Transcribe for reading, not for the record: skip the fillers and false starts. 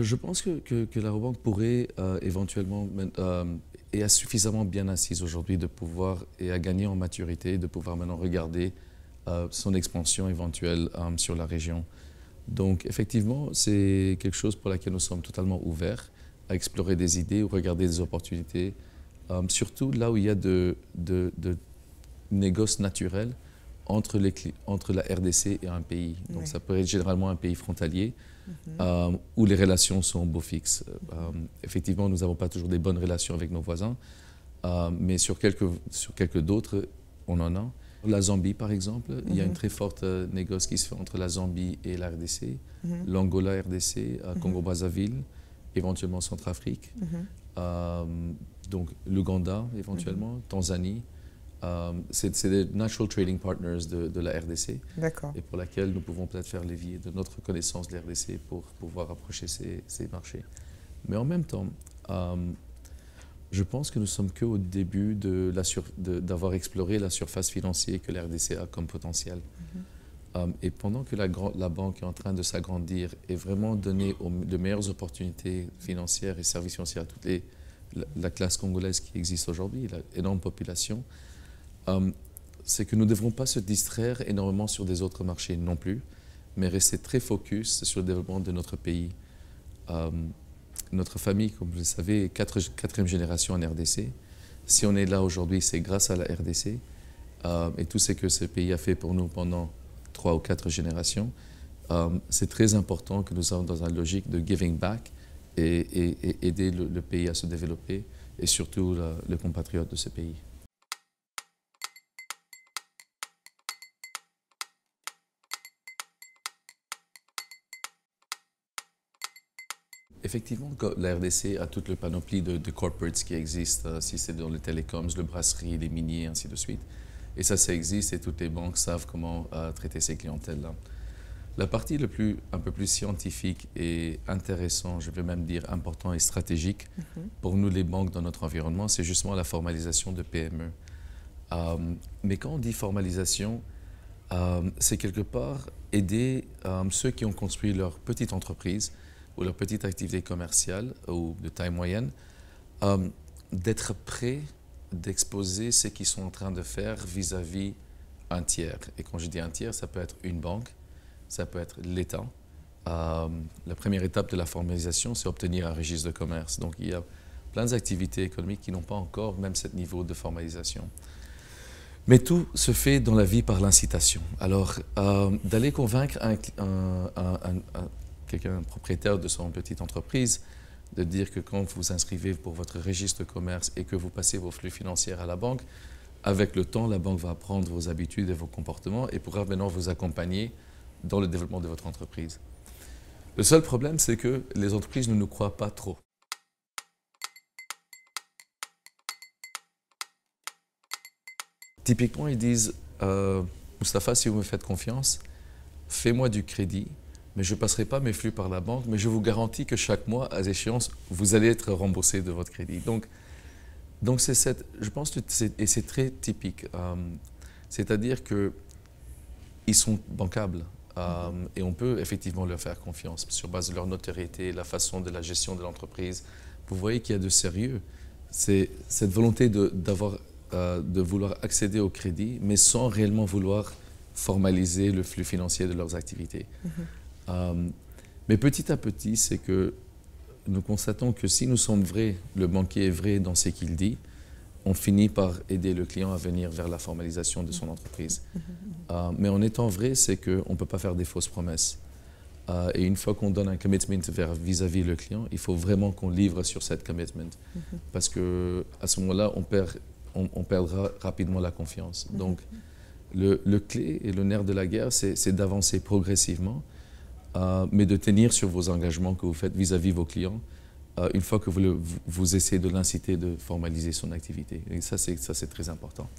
Je pense que la Rabobank pourrait éventuellement et est suffisamment bien assise aujourd'hui de pouvoir et à gagner en maturité, de pouvoir maintenant regarder son expansion éventuelle sur la région. Donc effectivement, c'est quelque chose pour laquelle nous sommes totalement ouverts à explorer des idées ou regarder des opportunités, surtout là où il y a de négoces naturels entre la RDC et un pays. Donc Oui. ça peut être généralement un pays frontalier où les relations sont beau fixes. Effectivement, nous n'avons pas toujours des bonnes relations avec nos voisins, mais sur quelques d'autres, on en a. La Zambie, par exemple, il y a une très forte négoce qui se fait entre la Zambie et la RDC, l'Angola, RDC, Congo-Brazzaville, éventuellement Centrafrique, donc l'Ouganda, éventuellement, Tanzanie. C'est des natural trading partners de la RDC et pour laquelle nous pouvons peut-être faire levier de notre connaissance de la RDC pour pouvoir approcher ces marchés. Mais en même temps, je pense que nous sommes qu'au début d'avoir exploré la surface financière que la RDC a comme potentiel. Et pendant que la banque est en train de s'agrandir et vraiment donner de meilleures opportunités financières et services financiers à toute la classe congolaise qui existe aujourd'hui, l'énorme population, c'est que nous ne devrons pas se distraire énormément sur des autres marchés non plus, mais rester très focus sur le développement de notre pays. Notre famille, comme vous le savez, est quatrième génération en RDC. Si on est là aujourd'hui, c'est grâce à la RDC et tout ce que ce pays a fait pour nous pendant 3 ou 4 générations. C'est très important que nous soyons dans une logique de giving back et aider le pays à se développer et surtout les compatriotes de ce pays. Effectivement, la RDC a toute le panoplie de corporates qui existent, si c'est dans les télécoms, le brasserie, les miniers, ainsi de suite. Et ça existe et toutes les banques savent comment traiter ces clientèles-là. La partie un peu plus scientifique et intéressante, je vais même dire important et stratégique pour nous les banques dans notre environnement, c'est justement la formalisation de PME. Mais quand on dit formalisation, c'est quelque part aider ceux qui ont construit leur petite entreprise ou leur petite activité commerciale ou de taille moyenne, d'être prêts d'exposer ce qu'ils sont en train de faire vis-à-vis un tiers. Et quand je dis un tiers, ça peut être une banque, ça peut être l'État. La première étape de la formalisation, c'est obtenir un registre de commerce. Donc il y a plein d'activités économiques qui n'ont pas encore même ce niveau de formalisation. Mais tout se fait dans la vie par l'incitation. Alors, d'aller convaincre un propriétaire de son petite entreprise, de dire que quand vous vous inscrivez pour votre registre de commerce et que vous passez vos flux financiers à la banque, avec le temps, la banque va apprendre vos habitudes et vos comportements et pourra maintenant vous accompagner dans le développement de votre entreprise. Le seul problème, c'est que les entreprises ne nous croient pas trop. Typiquement, ils disent Moustapha, si vous me faites confiance, fais-moi du crédit, mais je ne passerai pas mes flux par la banque, mais je vous garantis que chaque mois, à échéance, vous allez être remboursé de votre crédit. Donc je pense que c'est très typique. C'est-à-dire qu'ils sont bancables et on peut effectivement leur faire confiance sur base de leur notoriété, la façon de la gestion de l'entreprise. Vous voyez qu'il y a de sérieux. C'est cette volonté de vouloir accéder au crédit, mais sans réellement vouloir formaliser le flux financier de leurs activités. Mais petit à petit, c'est que nous constatons que si nous sommes vrais, le banquier est vrai dans ce qu'il dit, on finit par aider le client à venir vers la formalisation de son entreprise. Mais en étant vrai, c'est qu'on ne peut pas faire des fausses promesses. Et une fois qu'on donne un commitment vis-à-vis le client, il faut vraiment qu'on livre sur cette commitment. Parce qu'à ce moment-là, on perdra rapidement la confiance. Donc, le clé et le nerf de la guerre, c'est d'avancer progressivement, mais de tenir sur vos engagements que vous faites vis-à-vis vos clients, une fois que vous essayez de l'inciter de formaliser son activité. Et ça, c'est très important.